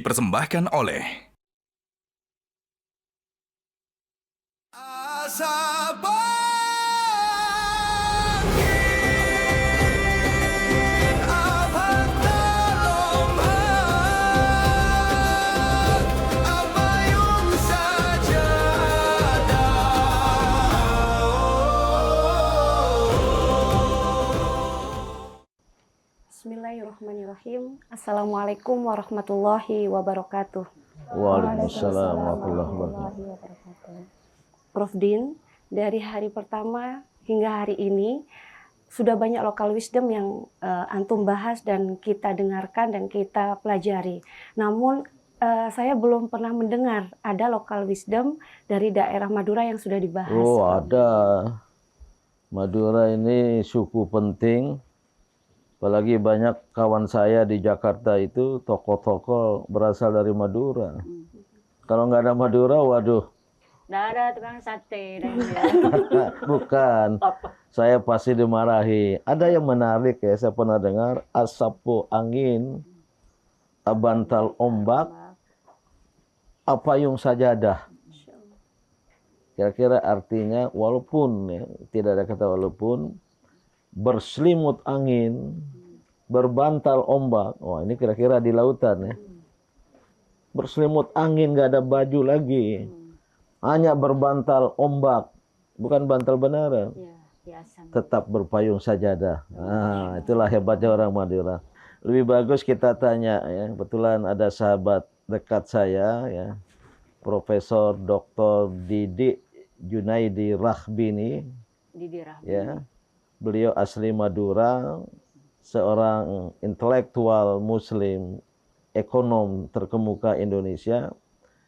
Dipersembahkan oleh Bismillahirrahmanirrahim. Assalamualaikum warahmatullahi wabarakatuh. Waalaikumsalam warahmatullahi wabarakatuh. Prof. Din, dari hari pertama hingga hari ini sudah banyak local wisdom yang antum bahas dan kita dengarkan dan kita pelajari. Namun saya belum pernah mendengar ada local wisdom dari daerah Madura yang sudah dibahas. Oh, ada. Madura ini suku penting. Apalagi banyak kawan saya di Jakarta itu tokoh-tokoh berasal dari Madura. Kalau nggak ada Madura, waduh. Nggak ada tukang sate. Bukan. Saya pasti dimarahi. Ada yang menarik ya, saya pernah dengar. Asapu angin, abantal ombak, apayung sajadah. Kira-kira artinya walaupun, ya, tidak ada kata walaupun, berselimut angin, berbantal ombak. Oh, ini kira-kira di lautan ya. Berselimut angin, nggak ada baju lagi. Hanya berbantal ombak, bukan bantal beneran. Ya, tetap berpayung sajadah. Nah, itulah hebatnya orang Madura. Lebih bagus kita tanya ya. Kebetulan ada sahabat dekat saya ya, Profesor Dr. Didi Junaidi Rahbini. Ya. Beliau asli Madura, seorang intelektual muslim, ekonom terkemuka Indonesia,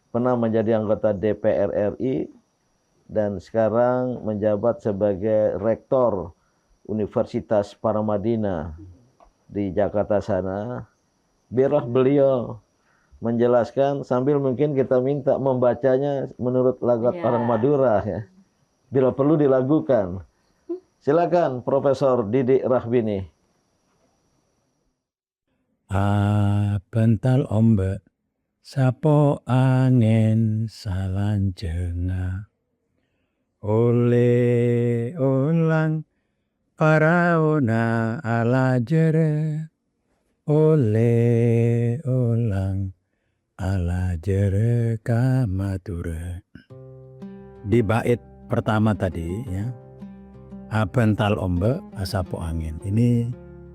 pernah menjadi anggota DPR RI, dan sekarang menjabat sebagai rektor Universitas Paramadina di Jakarta sana. Biarlah beliau menjelaskan sambil mungkin kita minta membacanya menurut logat orang Madura ya. Bila perlu dilakukan. Silakan Profesor Didi Rahbini. Bental ombak, sapo angin salanjenga, oleh ulang paraona ala jere, oleh ulang ala jere ka Madura. Di bait pertama tadi ya, bental ombak, sapo angin. Ini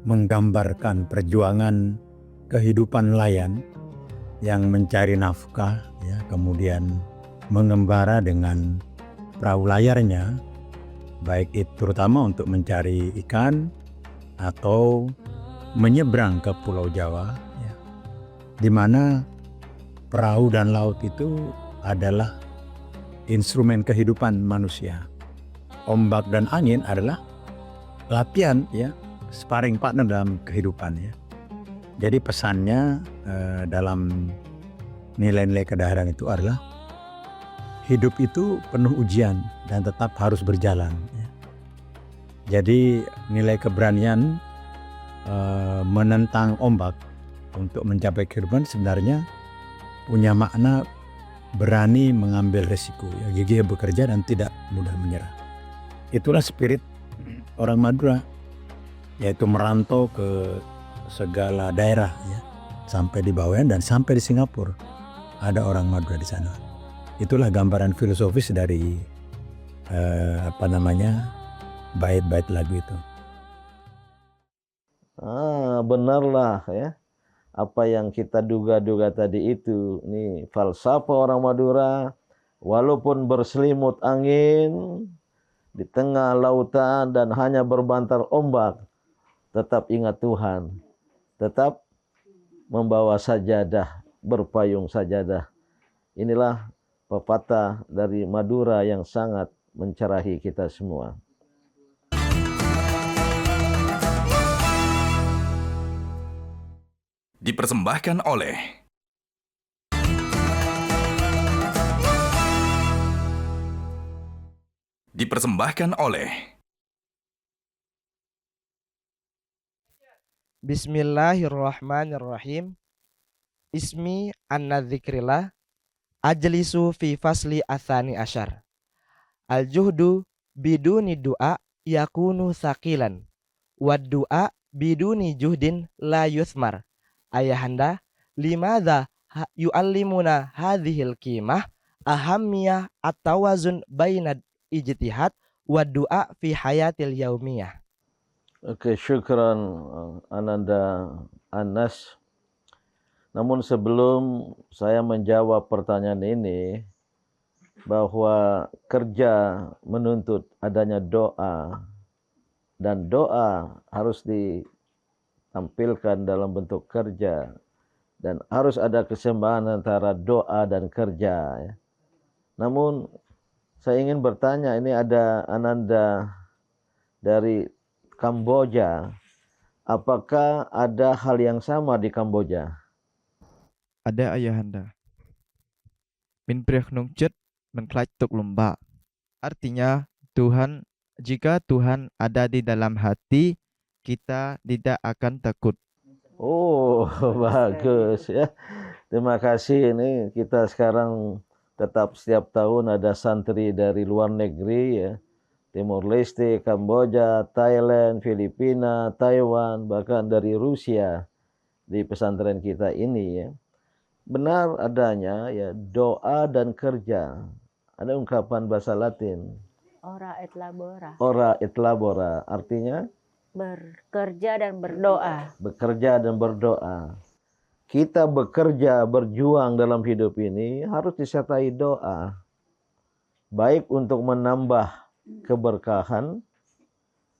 menggambarkan perjuangan kehidupan nelayan yang mencari nafkah, ya, kemudian mengembara dengan perahu layarnya, baik itu terutama untuk mencari ikan atau menyeberang ke Pulau Jawa, ya, di mana perahu dan laut itu adalah instrumen kehidupan manusia. Ombak dan angin adalah latihan, ya, sparring partner dalam kehidupan, ya. Jadi pesannya dalam nilai-nilai kedaharan itu adalah hidup itu penuh ujian dan tetap harus berjalan, ya. Jadi nilai keberanian menentang ombak untuk mencapai kehidupan sebenarnya punya makna berani mengambil resiko, ya, gigih bekerja dan tidak mudah menyerah. Itulah spirit orang Madura, yaitu merantau ke segala daerah, ya, sampai di Bawean dan sampai di Singapura. Ada orang Madura di sana. Itulah gambaran filosofis dari bait-bait lagu itu. Benarlah ya. Apa yang kita duga-duga tadi itu. Ini falsafah orang Madura. Walaupun berselimut angin di tengah lautan dan hanya berbantal ombak, tetap ingat Tuhan, tetap membawa sajadah, berpayung sajadah. Inilah pepatah dari Madura yang sangat mencerahi kita semua. dipersembahkan oleh Bismillahirrahmanirrahim. ismi anna dzikrillah ajlisu fi fasli atsani asyar. Al-juhdu biduni du'a yakunu saqilan. Wad du'a biduni juhdin la yuthmar. Ayahanda, limadha yu'allimuna hadhil qimah ahammiyah at-tawazun bainad ijtihad wa du'a fi hayatil yaumiyah. Oke, syukran Ananda Anas. Namun sebelum saya menjawab pertanyaan ini, bahwa kerja menuntut adanya doa, dan doa harus ditampilkan dalam bentuk kerja, dan harus ada keseimbangan antara doa dan kerja. Namun saya ingin bertanya, ini ada Ananda dari Kamboja, apakah ada hal yang sama di Kamboja? Ada ayahanda. Min priak nung cet mengklaj tuk lumba. Artinya jika Tuhan ada di dalam hati, kita tidak akan takut. Oh, bagus ya. Terima kasih. Ini kita sekarang tetap setiap tahun ada santri dari luar negeri ya. Timur Leste, Kamboja, Thailand, Filipina, Taiwan, bahkan dari Rusia di pesantren kita ini ya. Benar adanya ya doa dan kerja. Ada ungkapan bahasa Latin. Ora et labora. Ora et labora, artinya Bekerja dan berdoa. bekerja dan berdoa. Kita bekerja, berjuang dalam hidup ini harus disertai doa. Baik untuk menambah keberkahan.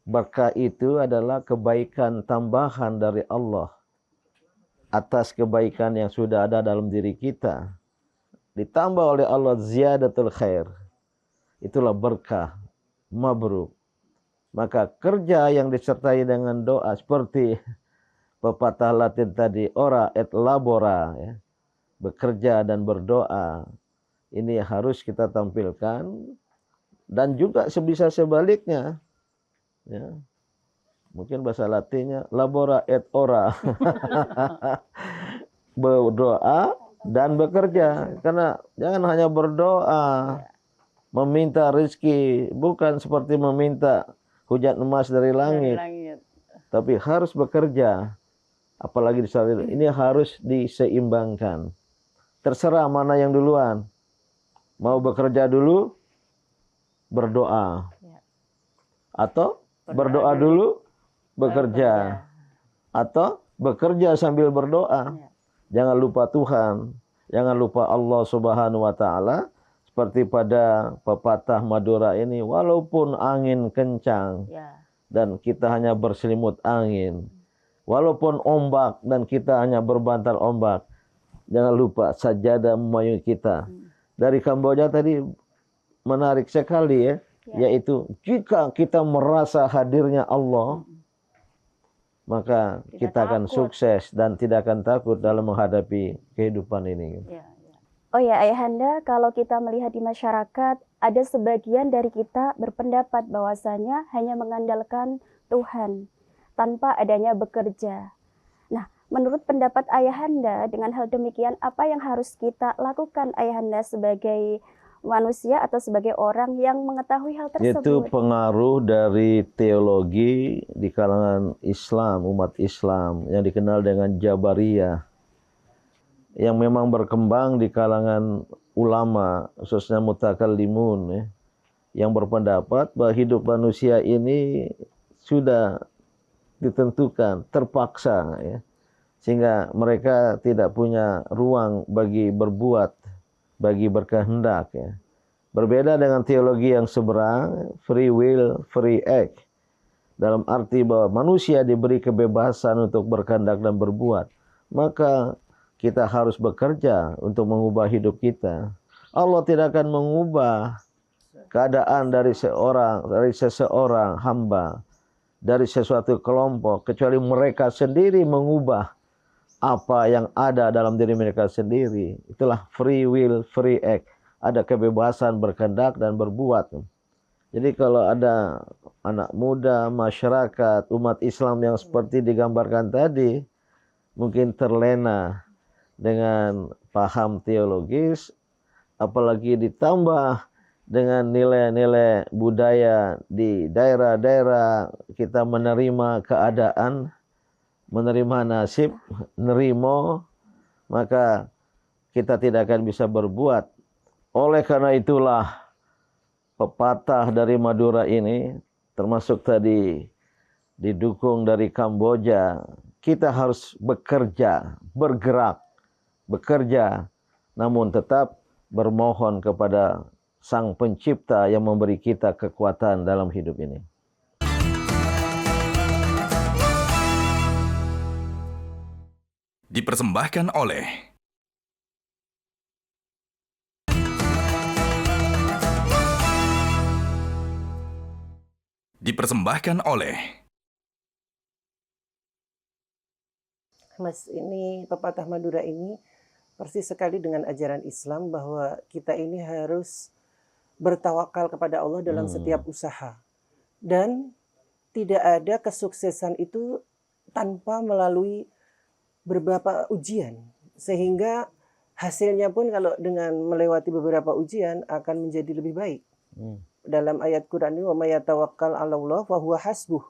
Berkah itu adalah kebaikan tambahan dari Allah atas kebaikan yang sudah ada dalam diri kita. Ditambah oleh Allah ziyadatul khair. Itulah berkah, mabruk. Maka kerja yang disertai dengan doa seperti pepatah Latin tadi, ora et labora, ya. Bekerja dan berdoa. Ini harus kita tampilkan, dan juga sebisa sebaliknya. Ya. Mungkin bahasa Latinnya labora et ora. Berdoa dan bekerja. Karena jangan hanya berdoa, meminta rezeki, bukan seperti meminta hujan emas dari langit. Tapi harus bekerja. Apalagi di saat ini harus diseimbangkan. Terserah mana yang duluan. Mau bekerja dulu, berdoa. Atau berdoa dulu, bekerja. Atau bekerja sambil berdoa. Jangan lupa Tuhan. Jangan lupa Allah Subhanahu wa Ta'ala. Seperti pada pepatah Madura ini, walaupun angin kencang dan kita hanya berselimut angin, walaupun ombak dan kita hanya berbantal ombak, jangan lupa sajadah memayungi kita. Dari Kamboja tadi menarik sekali ya, yaitu jika kita merasa hadirnya Allah, maka kita akan sukses dan tidak akan takut dalam menghadapi kehidupan ini. Oh ya Ayahanda, kalau kita melihat di masyarakat, ada sebagian dari kita berpendapat bahwasanya hanya mengandalkan Tuhan tanpa adanya bekerja. Nah, menurut pendapat Ayahanda, dengan hal demikian apa yang harus kita lakukan Ayahanda sebagai manusia atau sebagai orang yang mengetahui hal tersebut? Itu pengaruh dari teologi di kalangan Islam, umat Islam yang dikenal dengan Jabariyah, yang memang berkembang di kalangan ulama, khususnya mutakallimun ya, yang berpendapat bahwa hidup manusia ini sudah ditentukan, terpaksa ya, sehingga mereka tidak punya ruang bagi berbuat, bagi berkehendak ya. Berbeda dengan teologi yang seberang, free will, free act, dalam arti bahwa manusia diberi kebebasan untuk berkehendak dan berbuat. Maka kita harus bekerja untuk mengubah hidup kita. Allah tidak akan mengubah keadaan dari seseorang hamba, dari sesuatu kelompok, kecuali mereka sendiri mengubah apa yang ada dalam diri mereka sendiri. Itulah free will, free act. Ada kebebasan berkehendak dan berbuat. Jadi kalau ada anak muda, masyarakat, umat Islam yang seperti digambarkan tadi, mungkin terlena dengan paham teologis, apalagi ditambah dengan nilai-nilai budaya di daerah-daerah kita menerima keadaan, menerima nasib, nerimo, maka kita tidak akan bisa berbuat. Oleh karena itulah pepatah dari Madura ini, termasuk tadi didukung dari Kamboja, kita harus bekerja, bergerak, bekerja, namun tetap bermohon kepada Sang Pencipta yang memberi kita kekuatan dalam hidup ini. Dipersembahkan oleh Mas, ini pepatah Madura ini persis sekali dengan ajaran Islam bahwa kita ini harus bertawakal kepada Allah dalam setiap usaha. Dan tidak ada kesuksesan itu tanpa melalui beberapa ujian. Sehingga hasilnya pun kalau dengan melewati beberapa ujian akan menjadi lebih baik. Dalam ayat Quran ini, wa may yatawakkal 'alallah fa huwa hasbuh.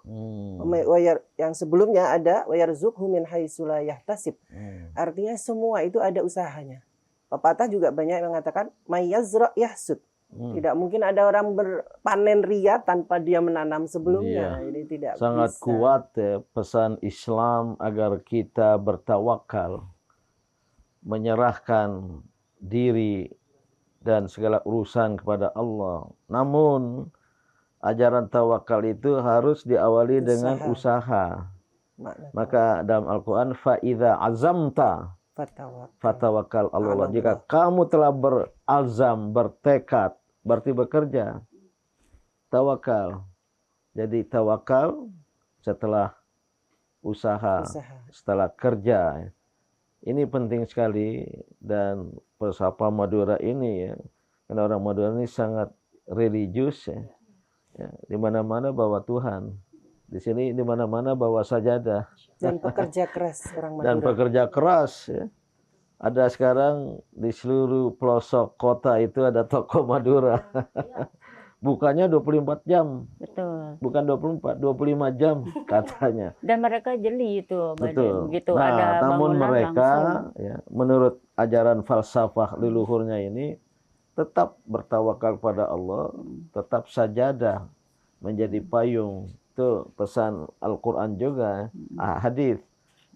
Yang sebelumnya ada wa yarzuqhu min haitsu la yahtasib. Artinya semua itu ada usahanya. Pepatah juga banyak yang mengatakan may yazra yahsud. Tidak mungkin ada orang berpanen ria tanpa dia menanam sebelumnya. Iya. Ini tidak Sangat bisa. kuat ya, pesan Islam agar kita bertawakal, menyerahkan diri dan segala urusan kepada Allah. Namun ajaran tawakal itu harus diawali dengan usaha. Maka dalam Al-Quran, fa'idha azamta fatawakkal Allah. Jika kamu telah berazam, bertekad, berarti bekerja. Tawakal. Jadi tawakal setelah usaha, setelah kerja. Ini penting sekali, dan pesapa Madura ini ya, karena orang Madura ini sangat religius ya. Di mana-mana bawa Tuhan. Di sini di mana-mana bawa sajadah. Dan pekerja keras orang Madura. Dan pekerja keras ya. Ada sekarang di seluruh pelosok kota itu ada toko Madura. Bukanya 24 jam. Betul. Bukan 24, 25 jam katanya. Dan mereka jeli itu. Betul. Begitu Nah, ada namun bangunan mereka langsung. ya, menurut ajaran falsafah leluhurnya ini tetap bertawakal pada Allah, tetap sajadah menjadi payung. Itu pesan Al-Qur'an juga, hadis.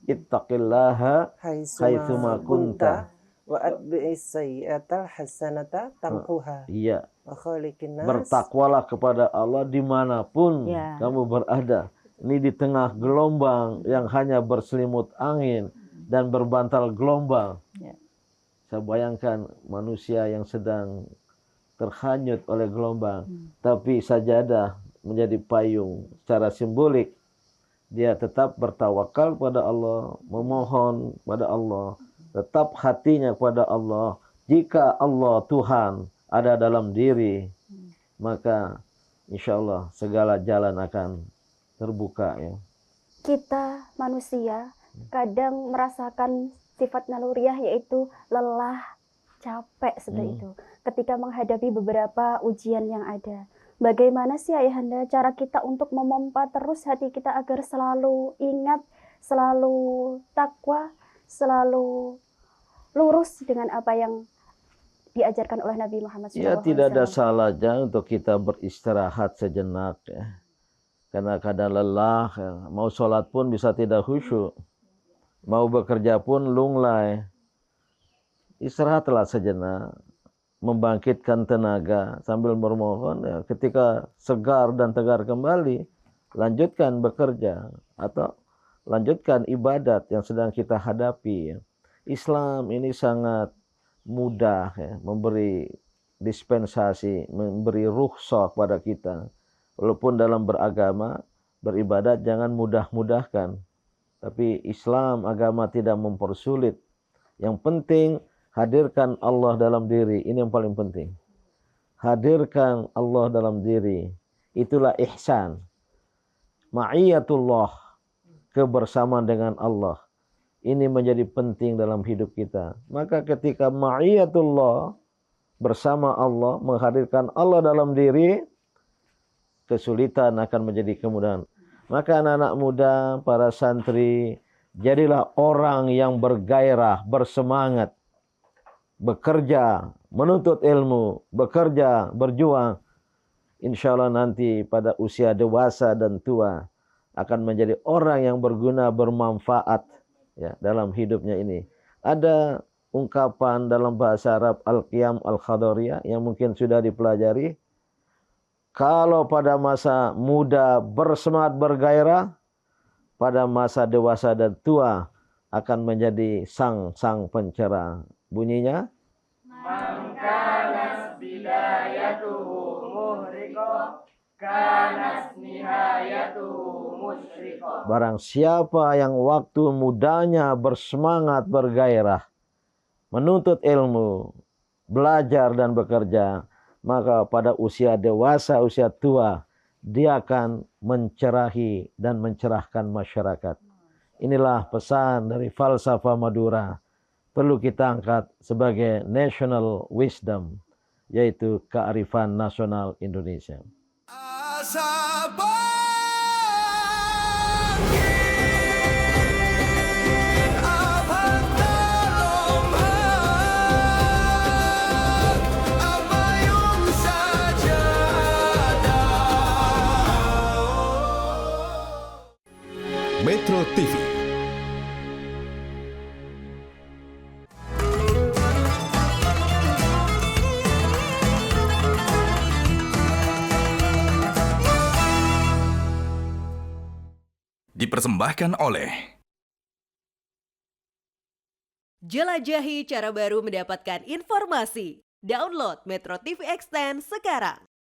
Ittaqillaha haitsuma kunta wa atbi'is sayyi'atal hasanata tamhuha. Iya. Wa khaliqin nas. Bertakwalah kepada Allah dimanapun Ya. kamu berada. Ini di tengah gelombang yang hanya berselimut angin dan berbantal gelombang. Ya. Saya bayangkan manusia yang sedang terhanyut oleh gelombang, tapi sajadah menjadi payung secara simbolik. Dia tetap bertawakal pada Allah, memohon pada Allah, tetap hatinya kepada Allah. Jika Allah Tuhan ada dalam diri, maka insya Allah segala jalan akan terbuka ya. Kita manusia kadang merasakan sifat naluriah, yaitu lelah, capek seperti itu ketika menghadapi beberapa ujian yang ada. Bagaimana sih Ayahanda cara kita untuk memompa terus hati kita agar selalu ingat, selalu takwa, selalu lurus dengan apa yang diajarkan oleh Nabi Muhammad SAW? Ya, tidak ada salahnya untuk kita beristirahat sejenak ya. Karena kadang lelah, ya. Mau sholat pun bisa tidak khusyuk. Mau bekerja pun lunglai. Istirahatlah sejenak, membangkitkan tenaga sambil bermohon ya. Ketika segar dan tegar kembali, lanjutkan bekerja atau lanjutkan ibadat yang sedang kita hadapi ya. Islam ini sangat mudah ya, memberi dispensasi, memberi rukhsah pada kita. Walaupun dalam beragama, beribadat jangan mudah-mudahkan. Tapi Islam agama tidak mempersulit. Yang penting hadirkan Allah dalam diri. Ini yang paling penting. Hadirkan Allah dalam diri. Itulah ihsan. Ma'iyatullah. Kebersamaan dengan Allah. ini menjadi penting dalam hidup kita. Maka ketika ma'iyatullah, bersama Allah, menghadirkan Allah dalam diri, kesulitan akan menjadi kemudahan. Maka anak-anak muda, para santri, jadilah orang yang bergairah, bersemangat, bekerja, menuntut ilmu, bekerja, berjuang. Insya Allah nanti pada usia dewasa dan tua akan menjadi orang yang berguna, bermanfaat ya, dalam hidupnya ini. Ada ungkapan dalam bahasa Arab Al-Qiyam Al-Khadariyah yang mungkin sudah dipelajari. Kalau pada masa muda bersemangat, bergairah, pada masa dewasa dan tua akan menjadi sang pencerah. Bunyinya, Mangkanas bidayatuhu muhriqah, kanas nihayatuhu musyriqah. barang siapa yang waktu mudanya bersemangat, bergairah, menuntut ilmu, belajar dan bekerja, maka pada usia dewasa, usia tua, dia akan mencerahi dan mencerahkan masyarakat. Inilah pesan dari falsafah Madura. Perlu kita angkat sebagai national wisdom, yaitu kearifan nasional Indonesia. Asa Metro TV. Dipersembahkan oleh Jelajahi cara baru mendapatkan informasi. Download Metro TV Extend sekarang.